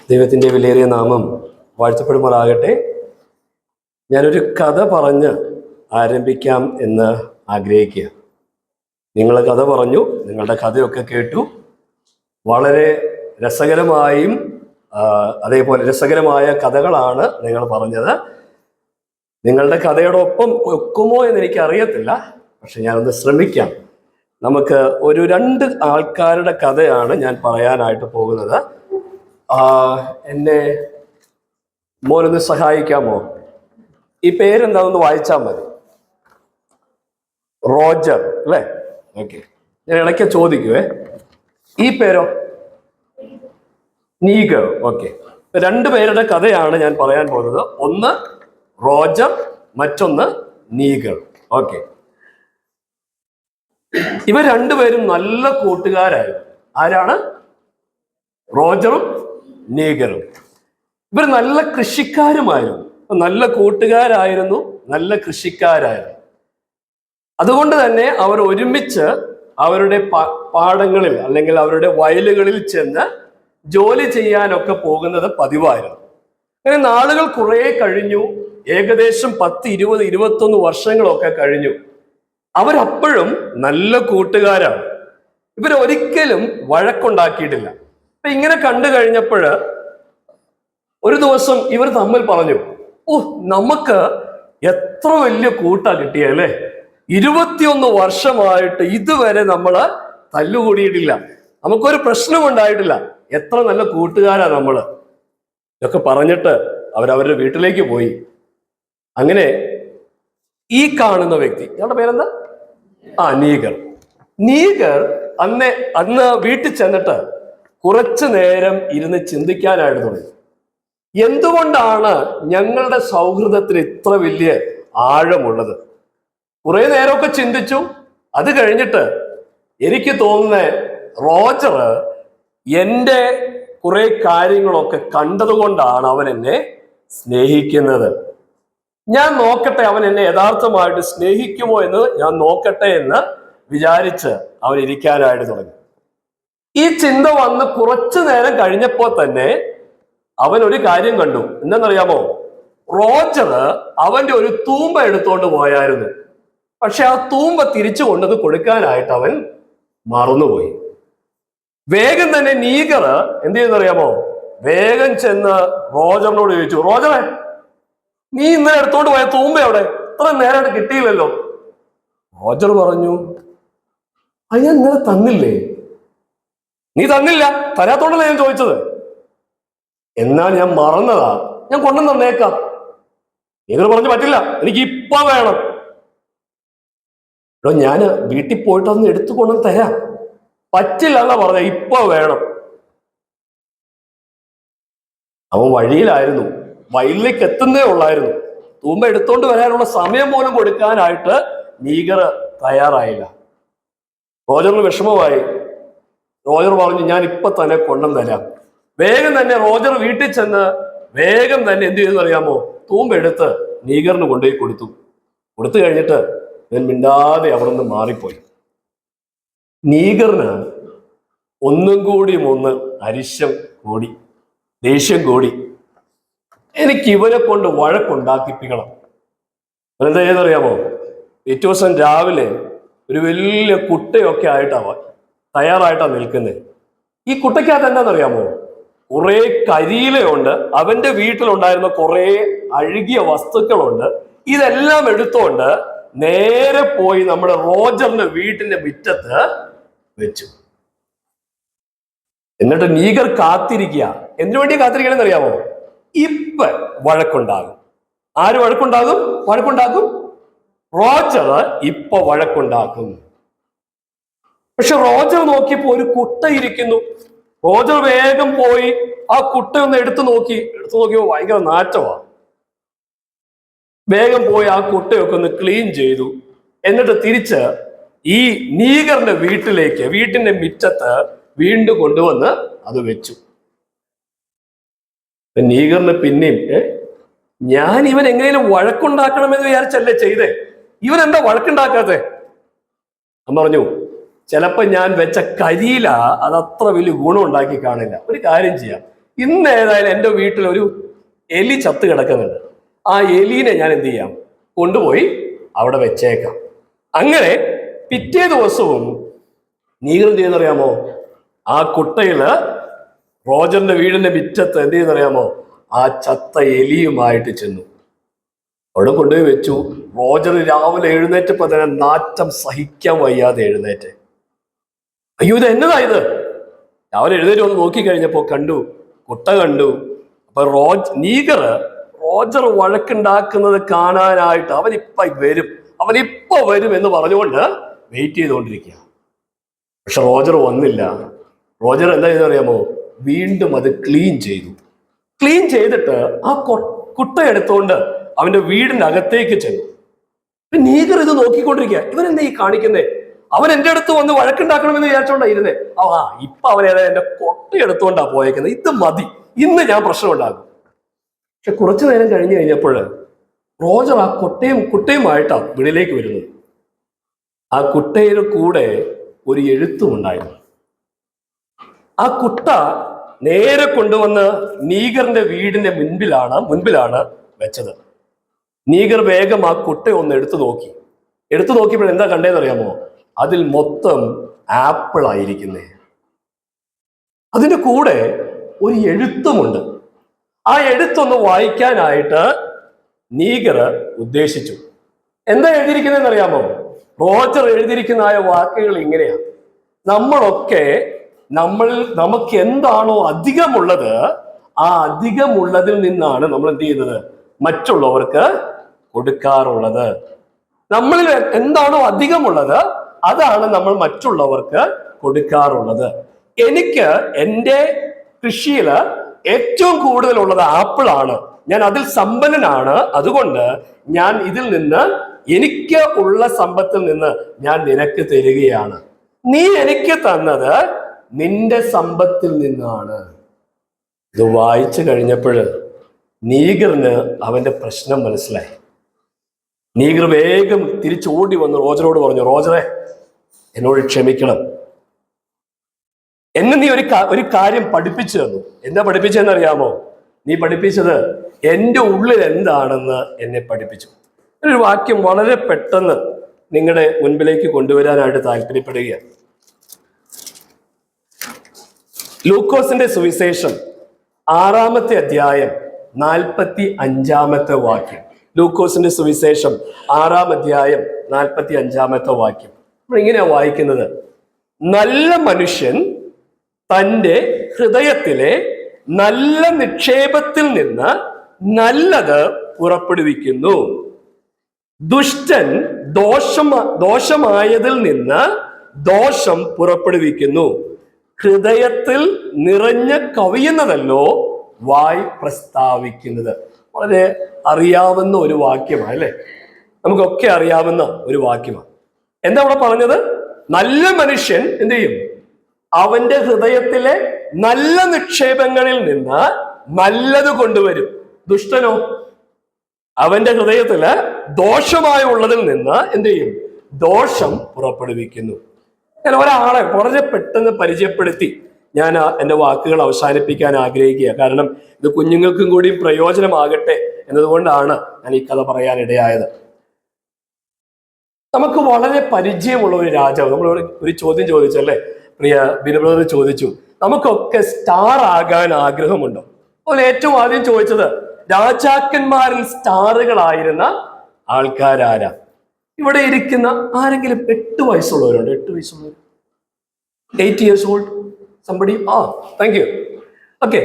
ദൈവത്തിൻ്റെ വിലയേറിയ നാമം വാഴ്ത്തപ്പെടുമാറാകട്ടെ. ഞാനൊരു കഥ പറഞ്ഞ് ആരംഭിക്കാം എന്ന് ആഗ്രഹിക്കുക. നിങ്ങൾ കഥ പറഞ്ഞു, നിങ്ങളുടെ കഥയൊക്കെ കേട്ടു. വളരെ രസകരമായും അതേപോലെ രസകരമായ കഥകളാണ് നിങ്ങൾ പറഞ്ഞത്. നിങ്ങളുടെ കഥയോടൊപ്പം ഒക്കുമോ എന്ന് എനിക്കറിയത്തില്ല, പക്ഷെ ഞാനൊന്ന് ശ്രമിക്കാം. നമുക്ക് ഒരു 2 ആൾക്കാരുടെ കഥയാണ് ഞാൻ പറയാനായിട്ട് പോകുന്നത്. എന്നെ മോനൊന്ന് സഹായിക്കാമോ? ഈ പേരെന്താണെന്ന് വായിച്ചാൽ മതി. റോജർ അല്ലേ? ഓക്കെ, ഞാൻ ഇടയ്ക്ക് ചോദിക്കുവേ. ഈ പേരോ? നീഗർ. ഓക്കെ, 2 പേരുടെ കഥയാണ് ഞാൻ പറയാൻ പോകുന്നത്. ഒന്ന് റോജർ, മറ്റൊന്ന് നീഗർ. ഓക്കെ, ഇവർ 2 പേരും നല്ല കൂട്ടുകാരായിരുന്നു. ആരാണ്? റോജറും നീഗറും. ഇവർ നല്ല കൃഷിക്കാരുമായിരുന്നു. നല്ല കൂട്ടുകാരായിരുന്നു, നല്ല കൃഷിക്കാരായിരുന്നു. അതുകൊണ്ട് തന്നെ അവർ ഒരുമിച്ച് അവരുടെ പാടങ്ങളിൽ അല്ലെങ്കിൽ അവരുടെ വയലുകളിൽ ചെന്ന് ജോലി ചെയ്യാനൊക്കെ പോകുന്നത് പതിവായിരുന്നു. അങ്ങനെ നാളുകൾ കുറെ കഴിഞ്ഞു. ഏകദേശം 10, 20, 21 വർഷങ്ങളൊക്കെ കഴിഞ്ഞു. അവരപ്പോഴും നല്ല കൂട്ടുകാരാണ്. ഇവരൊരിക്കലും വഴക്കുണ്ടാക്കിയിട്ടില്ല. അപ്പൊ ഇങ്ങനെ കണ്ടു കഴിഞ്ഞപ്പോൾ ഒരു ദിവസം ഇവർ തമ്മിൽ പറഞ്ഞു, നമുക്ക് എത്ര വലിയ കൂട്ടാ കിട്ടിയല്ലേ, 21 വർഷമായിട്ട് ഇതുവരെ നമ്മള് തല്ലുകൂടിയിട്ടില്ല, നമുക്കൊരു പ്രശ്നം ഉണ്ടായിട്ടില്ല, എത്ര നല്ല കൂട്ടുകാരാ നമ്മള്. ഇതൊക്കെ പറഞ്ഞിട്ട് അവരവരുടെ വീട്ടിലേക്ക് പോയി. അങ്ങനെ ഈ കാണുന്ന വ്യക്തി, ഞങ്ങളുടെ പേരെന്താ? നീഗർ. നീഗർ അന്ന് വീട്ടിൽ ചെന്നിട്ട് കുറച്ചു നേരം ഇരുന്ന് ചിന്തിക്കാനായിട്ട് തുടങ്ങി. എന്തുകൊണ്ടാണ് ഞങ്ങളുടെ സൗഹൃദത്തിന് ഇത്ര വലിയ ആഴമുള്ളത്? കുറെ നേരമൊക്കെ ചിന്തിച്ചു. അത് കഴിഞ്ഞിട്ട് എനിക്ക് തോന്നുന്ന റോജർ എൻ്റെ കുറെ കാര്യങ്ങളൊക്കെ കണ്ടതുകൊണ്ടാണ് അവൻ എന്നെ സ്നേഹിക്കുന്നത്. ഞാൻ നോക്കട്ടെ, അവൻ എന്നെ യഥാർത്ഥമായിട്ട് സ്നേഹിക്കുമോ എന്ന് ഞാൻ നോക്കട്ടെ എന്ന് വിചാരിച്ച് അവൻ ഇരിക്കാനായിട്ട് തുടങ്ങി. ഈ ചിന്ത വന്ന് കുറച്ചു നേരം കഴിഞ്ഞപ്പോ തന്നെ അവൻ ഒരു കാര്യം കണ്ടു. എന്തെന്നറിയാമോ? റോജർ അവന്റെ ഒരു തൂമ്പ എടുത്തോണ്ട് പോയായിരുന്നു. പക്ഷെ ആ തൂമ്പ തിരിച്ചു കൊണ്ടത് കൊടുക്കാനായിട്ട് അവൻ മറന്നുപോയി. വേഗം തന്നെ നീഗർ എന്ത് ചെയ്യുന്നറിയാമോ? വേഗം ചെന്ന് റോജറിനോട് ചോദിച്ചു, റോജറെ, നീ ഇന്നലെ എടുത്തോണ്ട് പോയ തൂമ്പ എവിടെ? ഇത്ര നേരമായിട്ട് കിട്ടിയില്ലല്ലോ. റോജർ പറഞ്ഞു, അത് ഞാൻ ഇന്നലെ തന്നില്ലേ. നീ തന്നില്ല, തരാത്തോണ്ടല്ല ഞാൻ ചോദിച്ചത്. എന്നാൽ ഞാൻ മറന്നതാ, ഞാൻ കൊണ്ടുവന്ന് തന്നേക്കാം. നീഗർ പറഞ്ഞു, പറ്റില്ല, എനിക്ക് ഇപ്പൊ വേണം. ഞാൻ വീട്ടിൽ പോയിട്ട് അതൊന്ന് എടുത്തു കൊണ്ടുവന്ന് തരാം. പറ്റില്ല എന്നാ പറഞ്ഞ, ഇപ്പൊ വേണം. അവൻ വഴിയിലായിരുന്നു, വയലിലേക്ക് എത്തുന്നേ ഉള്ളായിരുന്നു. തൂമ്പ എടുത്തോണ്ട് വരാനുള്ള സമയം പോലും കൊടുക്കാനായിട്ട് നീഗർ തയ്യാറായില്ല. റോജറിന് വിഷമമായി. റോജർ പറഞ്ഞു, ഞാൻ ഇപ്പൊ തന്നെ കൊണ്ടുവന്ന് തരാം. വേഗം തന്നെ റോജർ വീട്ടിൽ ചെന്ന് വേഗം തന്നെ എന്ത് ചെയ്തെന്ന് അറിയാമോ? തൂമ്പ എടുത്ത് നീഗറിന് കൊണ്ടുപോയി കൊടുത്തു കഴിഞ്ഞിട്ട് ഞാൻ മിണ്ടാതെ അവിടെ നിന്ന് മാറിപ്പോയി. നീഗറിന് ഒന്നും കൂടി അരിശം കൂടി, ദേഷ്യം കൂടി. എനിക്ക് ഇവരെ കൊണ്ട് വഴക്കുണ്ടാക്കിപ്പിക്കണം. എന്താ ചെയ്തറിയാമോ? പിറ്റേ ദിവസം രാവിലെ ഒരു വലിയ കുട്ടയൊക്കെ തയ്യാറായിട്ടാണ് നിൽക്കുന്നത്. ഈ കുട്ടയ്ക്കകത്ത് എന്താണെന്നറിയാമോ? കുറെ കരിയിലയുണ്ട്, അവന്റെ വീട്ടിലുണ്ടായിരുന്ന കുറെ അഴുകിയ വസ്തുക്കളുണ്ട്. ഇതെല്ലാം എടുത്തോണ്ട് നേരെ പോയി നമ്മുടെ റോജറിന്റെ വീട്ടിന്റെ മുറ്റത്ത് വെച്ചു. എന്നിട്ട് നീഗർ കാത്തിരിക്കുക. എന്തിനു വേണ്ടി കാത്തിരിക്കണമെന്ന് അറിയാമോ? ഇപ്പൊ വഴക്കുണ്ടാകും. ആര് വഴക്കുണ്ടാകും? റോജർ ഇപ്പൊ വഴക്കുണ്ടാക്കും. പക്ഷെ റോജർ നോക്കിയപ്പോ ഒരു കുട്ട ഇരിക്കുന്നു. റോജർ വേഗം പോയി ആ കുട്ട ഒന്ന് എടുത്തു നോക്കിയപ്പോ ഭയങ്കര നാറ്റമാണ്. വേഗം പോയി ആ കുട്ടയൊക്കെ ഒന്ന് ക്ലീൻ ചെയ്തു. എന്നിട്ട് തിരിച്ച് ഈ നീഗറിന്റെ വീട്ടിന്റെ മുറ്റത്ത് വീണ്ടും കൊണ്ടുവന്ന് അത് വെച്ചു. നീഗറിന് പിന്നെയും ഞാൻ ഇവൻ എങ്ങനെയും വഴക്കുണ്ടാക്കണമെന്ന് വിചാരിച്ചല്ലേ ചെയ്തേ, ഇവൻ എന്താ വഴക്കുണ്ടാക്കാത്തെ? ഞാൻ പറഞ്ഞു, ചിലപ്പോ ഞാൻ വെച്ച കരിയില അതത്ര വലിയ ഗുണം ഉണ്ടാക്കി കാണില്ല. ഒരു കാര്യം ചെയ്യാം, ഇന്ന് ഏതായാലും എൻ്റെ വീട്ടിൽ ഒരു എലി ചത്ത് കിടക്കുന്നുണ്ട്. ആ എലീനെ ഞാൻ എന്ത് ചെയ്യാം, കൊണ്ടുപോയി അവിടെ വെച്ചേക്കാം. അങ്ങനെ പിറ്റേ ദിവസവും നീകൾ എന്ത് ചെയ്യുന്നറിയാമോ, ആ കുട്ടയില് റോജറിന്റെ വീടിന്റെ മുറ്റത്ത് എന്ത് ചെയ്യുന്നറിയാമോ, ആ ചത്ത എലിയുമായിട്ട് ചെന്നു. അവിടെ കൊണ്ടുപോയി വെച്ചു. റോജർ രാവിലെ എഴുന്നേറ്റപ്പോ തന്നെ നാറ്റം സഹിക്കാൻ വയ്യാതെ എഴുന്നേറ്റ്. അയ്യോ, ഇത് എന്നതാ ഇത്? രാവിലെ എഴുന്നേറ്റ് വന്ന് നോക്കിക്കഴിഞ്ഞപ്പോ കണ്ടു, കുട്ട കണ്ടു. അപ്പൊ റോജർ വഴക്കുണ്ടാക്കുന്നത് കാണാനായിട്ട് അവനിപ്പ വരും എന്ന് പറഞ്ഞുകൊണ്ട് വെയിറ്റ് ചെയ്തുകൊണ്ടിരിക്കുക. പക്ഷെ റോജർ വന്നില്ല. റോജർ എന്താ ചെയ്തറിയാമോ, വീണ്ടും അത് ക്ലീൻ ചെയ്തു. ക്ലീൻ ചെയ്തിട്ട് ആ കുട്ട എടുത്തുകൊണ്ട് അവന്റെ വീടിന്റെ അകത്തേക്ക് ചെന്നു. നീഗർ ഇത് നോക്കിക്കൊണ്ടിരിക്കുക. ഇവനെന്താ ഈ കാണിക്കുന്നേ? അവൻ എൻ്റെ അടുത്ത് വന്ന് വഴക്കുണ്ടാക്കണമെന്ന് വിചാരിച്ചോണ്ടാ ഇരുന്നേ. ഇപ്പൊ അവൻ ഏതായാലും എന്റെ കൊട്ട എടുത്തുകൊണ്ടാ പോയേക്കുന്നത്. ഇത് മതി, ഇന്ന് ഞാൻ പ്രശ്നം ഉണ്ടാകും. പക്ഷെ കുറച്ചു നേരം കഴിഞ്ഞു കഴിഞ്ഞപ്പോൾ റോജർ ആ കുട്ടയുമായിട്ടാ വീട്ടിലേക്ക് വരുന്നത്. ആ കുട്ടയുടെ കൂടെ ഒരു എഴുത്തും ഉണ്ടായിരുന്നു. ആ കുട്ട നേരെ കൊണ്ടുവന്ന് നീഗറിന്റെ വീടിന്റെ മുൻപിലാണ് വെച്ചത്. നീഗർ വേഗം ആ കുട്ട ഒന്ന് എടുത്തു നോക്കിയപ്പോൾ എന്താ കണ്ടേന്നറിയാമോ, അതിൽ മൊത്തം ആപ്പിൾ ആയിരിക്കുന്നേ. അതിന്റെ കൂടെ ഒരു എഴുത്തുമുണ്ട്. ആ എഴുത്തൊന്ന് വായിക്കാനായിട്ട് നീഗർ ഉദ്ദേശിച്ചു. എന്താ എഴുതിയിരിക്കുന്നതെന്ന് അറിയാമോ? റോജർ എഴുതിയിരിക്കുന്ന വാക്കുകൾ ഇങ്ങനെയാ: നമുക്ക് എന്താണോ അധികമുള്ളത്, ആ അധികമുള്ളതിൽ നിന്നാണ് നമ്മൾ എന്ത് ചെയ്യുന്നത്, മറ്റുള്ളവർക്ക് കൊടുക്കാറുള്ളത്. നമ്മളിൽ എന്താണോ അധികമുള്ളത് അതാണ് നമ്മൾ മറ്റുള്ളവർക്ക് കൊടുക്കാറുള്ളത്. എനിക്ക് എൻ്റെ കൃഷിയിൽ ഏറ്റവും കൂടുതലുള്ളത് ആപ്പിളാണ്. ഞാൻ അതിൽ സമ്പന്നനാണ്. അതുകൊണ്ട് ഞാൻ ഇതിൽ നിന്ന്, എനിക്ക് ഉള്ള സമ്പത്തിൽ നിന്ന് ഞാൻ നിനക്ക് തരികയാണ്. നീ എനിക്ക് തന്നത് നിന്റെ സമ്പത്തിൽ നിന്നാണ്. ഇത് വായിച്ചു കഴിഞ്ഞപ്പോൾ നീഗറിന് അവന്റെ പ്രശ്നം മനസ്സിലായി. നീഗർ വേഗം തിരിച്ചോടി വന്ന് റോജറോട് പറഞ്ഞു, റോജറെ, എന്നോട് ക്ഷമിക്കണം. എന്നെ നീ ഒരു കാര്യം പഠിപ്പിച്ചു തന്നു. എന്താ പഠിപ്പിച്ചതെന്നറിയാമോ? നീ പഠിപ്പിച്ചത് എൻ്റെ ഉള്ളിൽ എന്താണെന്ന് എന്നെ പഠിപ്പിച്ചു. ഒരു വാക്യം വളരെ പെട്ടെന്ന് നിങ്ങളുടെ മുൻപിലേക്ക് കൊണ്ടുവരാനായിട്ട് താല്പര്യപ്പെടുകയാണ്. ലൂക്കോസിന്റെ സുവിശേഷം 6-ാമത്തെ അധ്യായം 45-ാമത്തെ വാക്യം. ലൂക്കോസിന്റെ സുവിശേഷം 6-ാം അധ്യായം 45-ാമത്തെ വാക്യം. നമ്മൾ ഇങ്ങനെയാ വായിക്കുന്നത്: നല്ല മനുഷ്യൻ തൻ്റെ ഹൃദയത്തിലെ നല്ല നിക്ഷേപത്തിൽ നിന്ന് നല്ലത് പുറപ്പെടുവിക്കുന്നു. ദുഷ്ടൻ ദോഷമായതിൽ നിന്ന് ദോഷം പുറപ്പെടുവിക്കുന്നു. ഹൃദയത്തിൽ നിറഞ്ഞ കവിയുന്നതല്ലോ വായ് പ്രസ്താവിക്കുന്നത്. വളരെ അറിയാവുന്ന ഒരു വാക്യമാണ് അല്ലെ? നമുക്കൊക്കെ അറിയാവുന്ന ഒരു വാക്യമാണ്. എന്താ അവിടെ പറഞ്ഞത്? നല്ല മനുഷ്യൻ എന്ത് ചെയ്യും? അവന്റെ ഹൃദയത്തിലെ നല്ല നിക്ഷേപങ്ങളിൽ നിന്ന് നല്ലത് കൊണ്ടുവരും. ദുഷ്ടനോ അവന്റെ ഹൃദയത്തില് ദോഷമായ ഉള്ളതിൽ നിന്ന് എന്ത് ചെയ്യും? ദോഷം പുറപ്പെടുവിക്കുന്നു. ഞാൻ ഒരാളെ വളരെ പെട്ടെന്ന് പരിചയപ്പെടുത്തി ഞാൻ എൻ്റെ വാക്കുകൾ അവസാനിപ്പിക്കാൻ ആഗ്രഹിക്കുക. കാരണം ഇത് കുഞ്ഞുങ്ങൾക്കും കൂടി പ്രയോജനമാകട്ടെ എന്നതുകൊണ്ടാണ് ഞാൻ ഈ കഥ പറയാനിടയായത്. നമുക്ക് വളരെ പരിചയമുള്ള ഒരു രാജാവ്, നമ്മൾ ഒരു ചോദ്യം ചോദിച്ചല്ലേ, പ്രിയ ബിനുബ്രദർ ചോദിച്ചു, നമുക്കൊക്കെ സ്റ്റാർ ആകാൻ ആഗ്രഹമുണ്ടോ? അതുപോലെ ഏറ്റവും ആദ്യം ചോദിച്ചത് രാജാക്കന്മാരിൽ സ്റ്റാറുകളായിരുന്ന ആൾക്കാരാരാ? ഇവിടെ ഇരിക്കുന്ന ആരെങ്കിലും 8 വയസ്സുള്ളവരുണ്ട്? 8 വയസ്സുള്ളവർ, 8 years old somebody? Thank you. Okay,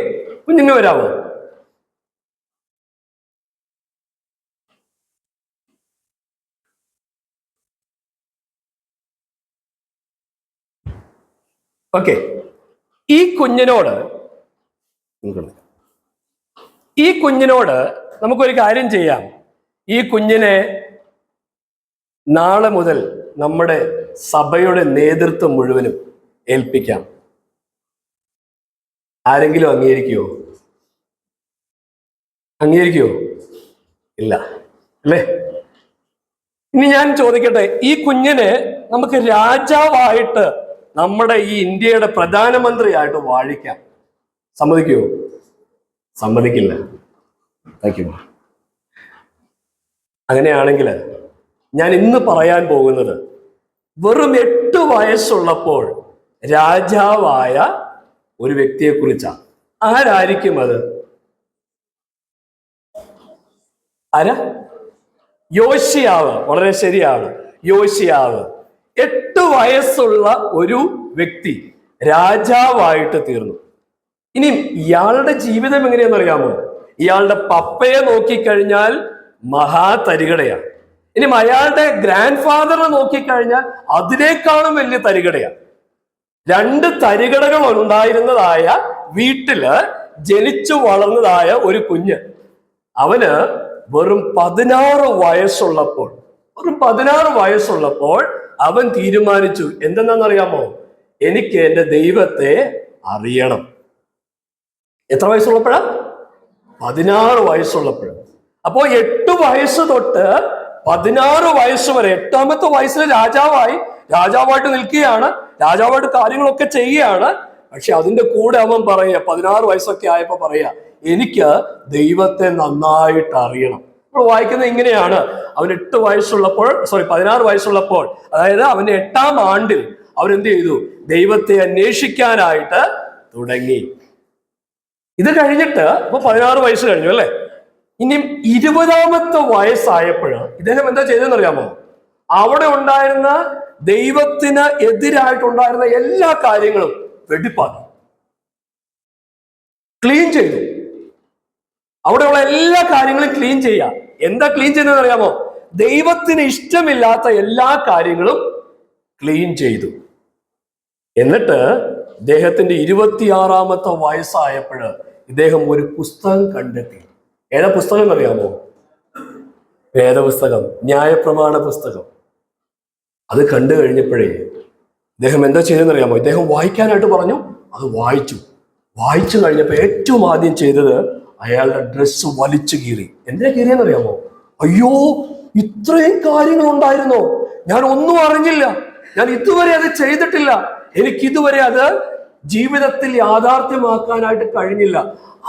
കുഞ്ഞുങ്ങൾ വരാമോ? ഓക്കെ, ഈ കുഞ്ഞിനോട് നമുക്കൊരു കാര്യം ചെയ്യാം. ഈ കുഞ്ഞിനെ നാളെ മുതൽ നമ്മുടെ സഭയുടെ നേതൃത്വം മുഴുവനും ഏൽപ്പിക്കാം. ആരെങ്കിലും അംഗീകരിക്കുമോ? ഇല്ല അല്ലേ? ഇനി ഞാൻ ചോദിക്കട്ടെ, ഈ കുഞ്ഞിനെ നമുക്ക് രാജാവായിട്ട്, നമ്മുടെ ഈ ഇന്ത്യയുടെ പ്രധാനമന്ത്രിയായിട്ട് വാഴിക്കാം. സമ്മതിക്കുമോ? സമ്മതിക്കില്ല. Thank you. അങ്ങനെയാണെങ്കിൽ ഞാൻ ഇന്ന് പറയാൻ പോകുന്നത് വെറും 8 വയസ്സുള്ളപ്പോൾ രാജാവായ ഒരു വ്യക്തിയെ കുറിച്ചാണ്. ആരായിരിക്കും അത്? ആരാ? യോശിയാവ്. വളരെ ശരിയാണ്, യോശിയാവ്. 8 വയസ്സുള്ള ഒരു വ്യക്തി രാജാവായിട്ട് തീർന്നു. ഇനി ഇയാളുടെ ജീവിതം എങ്ങനെയാണെന്ന് അറിയാമോ? ഇയാളുടെ പപ്പയെ നോക്കിക്കഴിഞ്ഞാൽ മഹാതരികടയാണ്. ഇനി അയാളുടെ ഗ്രാൻഡ് ഫാദറിനെ നോക്കിക്കഴിഞ്ഞാൽ അതിനേക്കാളും വലിയ തരികടയാണ്. 2 തരികടകൾ ഉണ്ടായിരുന്നതായ വീട്ടില് ജനിച്ചു വളർന്നതായ ഒരു കുഞ്ഞ്. അവന് വെറും 16 വയസ്സുള്ളപ്പോൾ അവൻ തീരുമാനിച്ചു, എന്തെന്നറിയാമോ? എനിക്ക് എൻ്റെ ദൈവത്തെ അറിയണം. എത്ര വയസ്സുള്ളപ്പോഴാ? 16 വയസ്സുള്ളപ്പോഴും. അപ്പോ 8 വയസ്സ് തൊട്ട് 16 വയസ്സ് വരെ, 8ാമത്തെ വയസ്സിൽ രാജാവായിട്ട് നിൽക്കുകയാണ്, രാജാവായിട്ട് കാര്യങ്ങളൊക്കെ ചെയ്യുകയാണ്. പക്ഷെ അതിന്റെ കൂടെ അവൻ പറയുക, 16 വയസ്സൊക്കെ ആയപ്പോ പറയാ, എനിക്ക് ദൈവത്തെ നന്നായിട്ട് അറിയണം. നമ്മൾ വായിക്കുന്നത് ഇങ്ങനെയാണ്. അവൻ 16 വയസ്സുള്ളപ്പോൾ, അതായത് അവന്റെ 8ാം ആണ്ടിൽ അവൻ എന്ത് ചെയ്തു? ദൈവത്തെ അന്വേഷിക്കാനായിട്ട് തുടങ്ങി. ഇത് കഴിഞ്ഞിട്ട് ഇപ്പൊ 16 വയസ്സ് കഴിഞ്ഞു അല്ലെ? ഇനി 20ാമത്തെ വയസ്സായപ്പോഴ് ഇദ്ദേഹം എന്താ ചെയ്തതെന്ന് അറിയാമോ? അവിടെ ഉണ്ടായിരുന്ന ദൈവത്തിന് എതിരായിട്ടുണ്ടായിരുന്ന എല്ലാ കാര്യങ്ങളും വെടിപ്പാക്കി, ക്ലീൻ ചെയ്തു. അവിടെയുള്ള എല്ലാ കാര്യങ്ങളും ക്ലീൻ ചെയ്യുക. എന്താ ക്ലീൻ ചെയ്യുന്നതെന്ന് അറിയാമോ? ദൈവത്തിന് ഇഷ്ടമില്ലാത്ത എല്ലാ കാര്യങ്ങളും ക്ലീൻ ചെയ്തു. എന്നിട്ട് ഇദ്ദേഹത്തിന്റെ 26ാമത്തെ വയസ്സായപ്പോഴ് ഇദ്ദേഹം ഒരു പുസ്തകം കണ്ടെത്തി. ഏതാ പുസ്തകം എന്നറിയാമോ? വേദപുസ്തകം, ന്യായപ്രമാണ പുസ്തകം. അത് കണ്ടു കഴിഞ്ഞപ്പോഴേ ഇദ്ദേഹം എന്താ ചെയ്തെന്നറിയാമോ? ഇദ്ദേഹം വായിക്കാനായിട്ട് പറഞ്ഞു. അത് വായിച്ചു കഴിഞ്ഞപ്പോൾ ഏറ്റവും ആദ്യം ചെയ്തത് അയാളുടെ ഡ്രസ്സ് വലിച്ചു കീറി. എന്തിനാ കീറിയെന്നറിയാമോ? അയ്യോ, ഇത്രയും കാര്യങ്ങൾ ഉണ്ടായിരുന്നോ? ഞാൻ ഒന്നും അറിഞ്ഞില്ല, ഞാൻ ഇതുവരെ അത് ചെയ്തിട്ടില്ല, എനിക്കിതുവരെ അത് ജീവിതത്തിൽ യാഥാർത്ഥ്യമാക്കാനായിട്ട് കഴിഞ്ഞില്ല.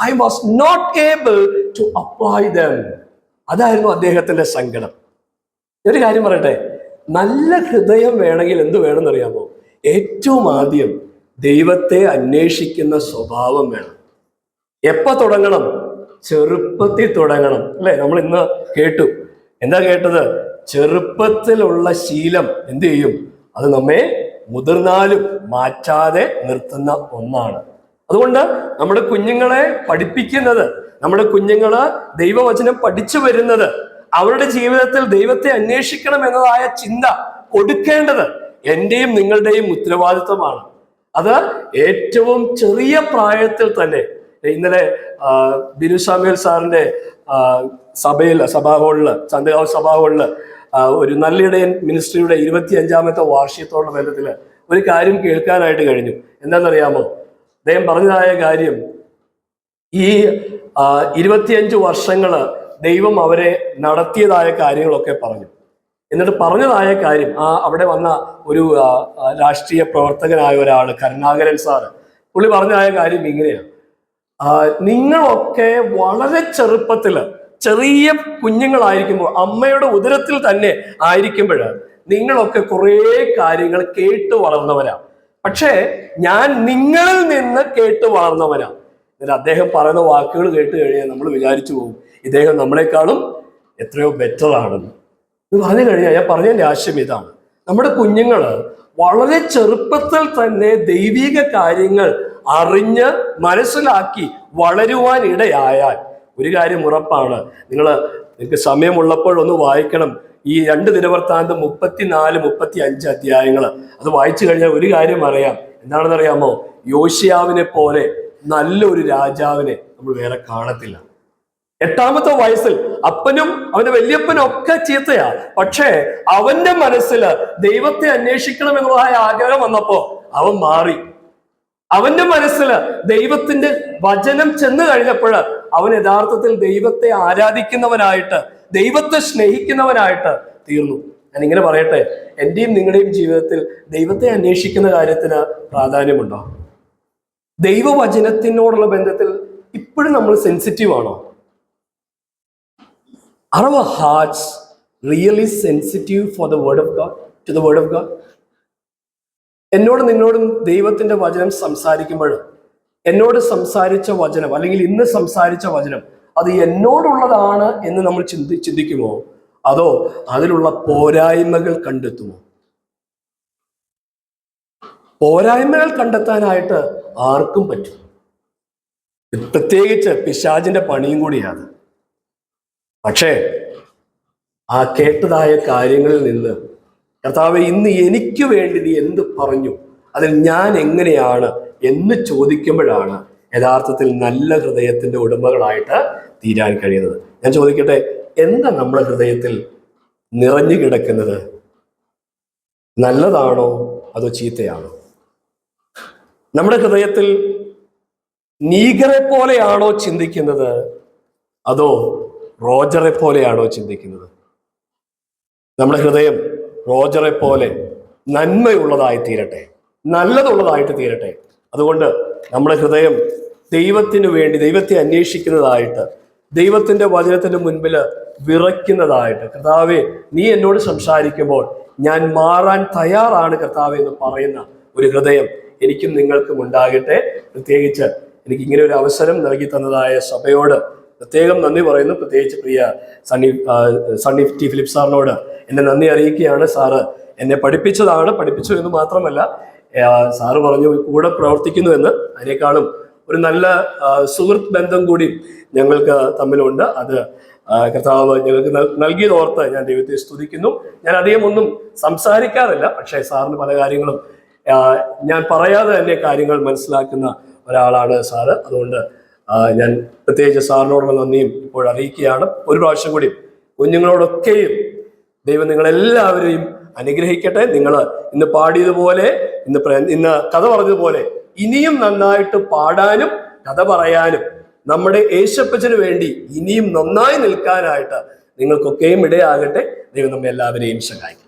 I was not able to apply them. അതായിരുന്നു അദ്ദേഹത്തിന്റെ സങ്കടം. ഒരു കാര്യം പറയട്ടെ, നല്ല ഹൃദയം വേണമെങ്കിൽ എന്ത് വേണമെന്നറിയാമോ? ഏറ്റവും ആദ്യം ദൈവത്തെ അന്വേഷിക്കുന്ന സ്വഭാവം വേണം. എപ്പോ തുടങ്ങണം? ചെറുപ്പത്തിൽ തുടങ്ങണം അല്ലെ? നമ്മൾ ഇന്ന് കേട്ടു. എന്താ കേട്ടത്? ചെറുപ്പത്തിലുള്ള ശീലം എന്ത് ചെയ്യും? അത് നമ്മെ മുതിർന്നാലും മാറ്റാതെ നിർത്തുന്ന ഒന്നാണ്. അതുകൊണ്ട് നമ്മുടെ കുഞ്ഞുങ്ങളെ പഠിപ്പിക്കുന്നത്, നമ്മുടെ കുഞ്ഞുങ്ങള് ദൈവവചനം പഠിച്ചു വരുന്നത്, അവരുടെ ജീവിതത്തിൽ ദൈവത്തെ അന്വേഷിക്കണം എന്നതായ ചിന്ത കൊടുക്കേണ്ടത് എന്റെയും നിങ്ങളുടെയും ഉത്തരവാദിത്വമാണ്. അത് ഏറ്റവും ചെറിയ പ്രായത്തിൽ തന്നെ. ഇന്നലെ ബിനു സാമുവേൽ സാറിന്റെ സഭാ ഹാളില് ഒരു നല്ലിടയൻ മിനിസ്ട്രിയുടെ 25ാമത്തെ വാർഷികത്തോടുള്ള ബന്ധത്തില് ഒരു കാര്യം കേൾക്കാനായിട്ട് കഴിഞ്ഞു. എന്താണെന്നറിയാമോ? അദ്ദേഹം പറഞ്ഞതായ കാര്യം, ഈ 25 വർഷങ്ങള് ദൈവം അവരെ നടത്തിയതായ കാര്യങ്ങളൊക്കെ പറഞ്ഞു. എന്നിട്ട് പറഞ്ഞതായ കാര്യം, അവിടെ വന്ന ഒരു രാഷ്ട്രീയ പ്രവർത്തകനായ ഒരാള്, കരുണാകരൻ സാറ്, പുള്ളി പറഞ്ഞതായ കാര്യം ഇങ്ങനെയാണ്: നിങ്ങളൊക്കെ വളരെ ചെറുപ്പത്തില്, ചെറിയ കുഞ്ഞുങ്ങളായിരിക്കുമ്പോൾ, അമ്മയുടെ ഉദരത്തിൽ തന്നെ ആയിരിക്കുമ്പോൾ നിങ്ങളൊക്കെ കുറേ കാര്യങ്ങൾ കേട്ടു വളർന്നവരാ. പക്ഷേ ഞാൻ നിങ്ങളിൽ നിന്ന് കേട്ടു വളർന്നവനാ. എന്നിട്ട് അദ്ദേഹം പറയുന്ന വാക്കുകൾ കേട്ട് കഴിഞ്ഞാൽ നമ്മൾ വിചാരിച്ചു പോകും, ഇദ്ദേഹം നമ്മളെക്കാളും എത്രയോ ബെറ്റർ ആണെന്ന്. ഇത് പറഞ്ഞു കഴിഞ്ഞാൽ ഞാൻ പറഞ്ഞതിന്റെ ആശയം ഇതാണ്: നമ്മുടെ കുഞ്ഞുങ്ങള് വളരെ ചെറുപ്പത്തിൽ തന്നെ ദൈവിക കാര്യങ്ങൾ അറിഞ്ഞ് മനസ്സിലാക്കി വളരുവാൻ ഇടയായാൽ ഒരു കാര്യം ഉറപ്പാണ്. നിങ്ങൾക്ക് സമയമുള്ളപ്പോഴൊന്ന് വായിക്കണം ഈ 2 ദിനവൃത്താന്തം 34, 35 അധ്യായങ്ങൾ. അത് വായിച്ചു കഴിഞ്ഞാൽ ഒരു കാര്യം അറിയാം. എന്താണെന്ന് അറിയാമോ? യോശിയാവിനെ പോലെ നല്ലൊരു രാജാവിനെ നമ്മൾ വേറെ കാണത്തില്ല. 8ാമത്തെ വയസ്സിൽ അപ്പനും അവന്റെ വല്യപ്പനും ഒക്കെ ചീത്തയാ, പക്ഷേ അവന്റെ മനസ്സിൽ ദൈവത്തെ അന്വേഷിക്കണം എന്നതായ ആഗ്രഹം വന്നപ്പോ അവൻ മാറി. അവന്റെ മനസ്സിൽ ദൈവത്തിന്റെ വചനം ചെന്ന് കഴിഞ്ഞപ്പോൾ അവൻ യഥാർത്ഥത്തിൽ ദൈവത്തെ ആരാധിക്കുന്നവനായിട്ട്, ദൈവത്തെ സ്നേഹിക്കുന്നവനായിട്ട് തീർന്നു. ഞാൻ ഇങ്ങനെ പറയട്ടെ, എന്റെയും നിങ്ങളുടെയും ജീവിതത്തിൽ ദൈവത്തെ അന്വേഷിക്കുന്ന കാര്യത്തിന് പ്രാധാന്യമുണ്ടോ? ദൈവവചനത്തിനോടുള്ള ബന്ധത്തിൽ ഇപ്പോഴും നമ്മൾ സെൻസിറ്റീവ് ആണോ? Are our hearts really sensitive for the word of God, to the word of God? എന്നോടും നിന്നോടും ദൈവത്തിന്റെ വചനം സംസാരിക്കുമ്പോൾ എന്നോട് സംസാരിച്ച വചനം അല്ലെങ്കിൽ ഇന്ന് സംസാരിച്ച വചനം അത് എന്നോടുള്ളതാണ് എന്ന് നമ്മൾ ചിന്തിക്കുമോ? അതോ അതിലുള്ള പോരായ്മകൾ കണ്ടെത്തുമോ? പോരായ്മകൾ കണ്ടെത്താനായിട്ട് ആർക്കും പറ്റും. പ്രത്യേകിച്ച് പിശാചിന്റെ പണിയും കൂടിയാണ്. പക്ഷേ ആ കേട്ടതായ കാര്യങ്ങളിൽ നിന്ന് കർത്താവേ, ഇന്ന് എനിക്ക് വേണ്ടി നീ എന്ത് പറഞ്ഞു, അതിൽ ഞാൻ എങ്ങനെയാണ് എന്ന് ചോദിക്കുമ്പോഴാണ് യഥാർത്ഥത്തിൽ നല്ല ഹൃദയത്തിന്റെ ഉടമകളായിട്ട് തീരാൻ കഴിയുന്നത്. ഞാൻ ചോദിക്കട്ടെ, എന്താ നമ്മുടെ ഹൃദയത്തിൽ നിറഞ്ഞു കിടക്കുന്നത്? നല്ലതാണോ അതോ ചീത്തയാണോ? നമ്മുടെ ഹൃദയത്തിൽ നീഗറെ പോലെയാണോ ചിന്തിക്കുന്നത്, അതോ റോജറെ പോലെയാണോ ചിന്തിക്കുന്നത്? നമ്മുടെ ഹൃദയം റോജറെ പോലെ നന്മയുള്ളതായി തീരട്ടെ, നല്ലതുള്ളതായിട്ട് തീരട്ടെ. അതുകൊണ്ട് നമ്മുടെ ഹൃദയം ദൈവത്തിനു വേണ്ടി, ദൈവത്തെ അന്വേഷിക്കുന്നതായിട്ട്, ദൈവത്തിന്റെ വചനത്തിന് മുൻപിൽ വിറയ്ക്കുന്നതായിട്ട്, കർത്താവേ നീ എന്നോട് സംസാരിക്കുമ്പോൾ ഞാൻ മാറാൻ തയ്യാറാണ് കർത്താവേ എന്ന് പറയുന്ന ഒരു ഹൃദയം എനിക്കും നിങ്ങൾക്കും ഉണ്ടാകട്ടെ. പ്രത്യേകിച്ച് എനിക്ക് ഇങ്ങനെ ഒരു അവസരം നൽകി തന്നതായ സഭയോട് പ്രത്യേകം നന്ദി പറയുന്നു. പ്രത്യേകിച്ച് പ്രിയ സണ്ണി ടി ഫിലിപ്പ് സാറിനോട് എന്നെ നന്ദി അറിയിക്കുകയാണ്. സാറ് എന്നെ പഠിപ്പിച്ചു എന്ന് മാത്രമല്ല, സാറ് പറഞ്ഞു കൂടെ പ്രവർത്തിക്കുന്നു എന്ന്. അതിനേക്കാളും ഒരു നല്ല സുഹൃത്ത് ബന്ധം കൂടി ഞങ്ങൾക്ക് തമ്മിലുണ്ട്. അത് കർത്താവ് ഞങ്ങൾക്ക് നൽകിയതോർത്ത് ഞാൻ ദൈവത്തെ സ്തുതിക്കുന്നു. ഞാൻ അധികം ഒന്നും സംസാരിക്കാറില്ല, പക്ഷേ സാറിന് പല കാര്യങ്ങളും ഞാൻ പറയാതെ തന്നെ കാര്യങ്ങൾ മനസ്സിലാക്കുന്ന ഒരാളാണ് സാറ്. അതുകൊണ്ട് ഞാൻ പ്രത്യേകിച്ച് സാറിനോടുള്ള നന്ദിയും ഇപ്പോൾ അറിയിക്കുകയാണ്. ഒരു പ്രാവശ്യം കൂടി കുഞ്ഞുങ്ങളോടൊക്കെയും ദൈവം നിങ്ങളെല്ലാവരെയും അനുഗ്രഹിക്കട്ടെ. നിങ്ങൾ ഇന്ന് പാടിയതുപോലെ, ഇന്ന് കഥ പറഞ്ഞതുപോലെ ഇനിയും നന്നായിട്ട് പാടാനും കഥ പറയാനും നമ്മുടെ യേശപ്പച്ചന് വേണ്ടി ഇനിയും നന്നായി നിൽക്കാനായിട്ട് നിങ്ങൾക്കൊക്കെയും ഇടയാകട്ടെ. ദൈവം നമ്മെ എല്ലാവരെയും സഹായിക്കും.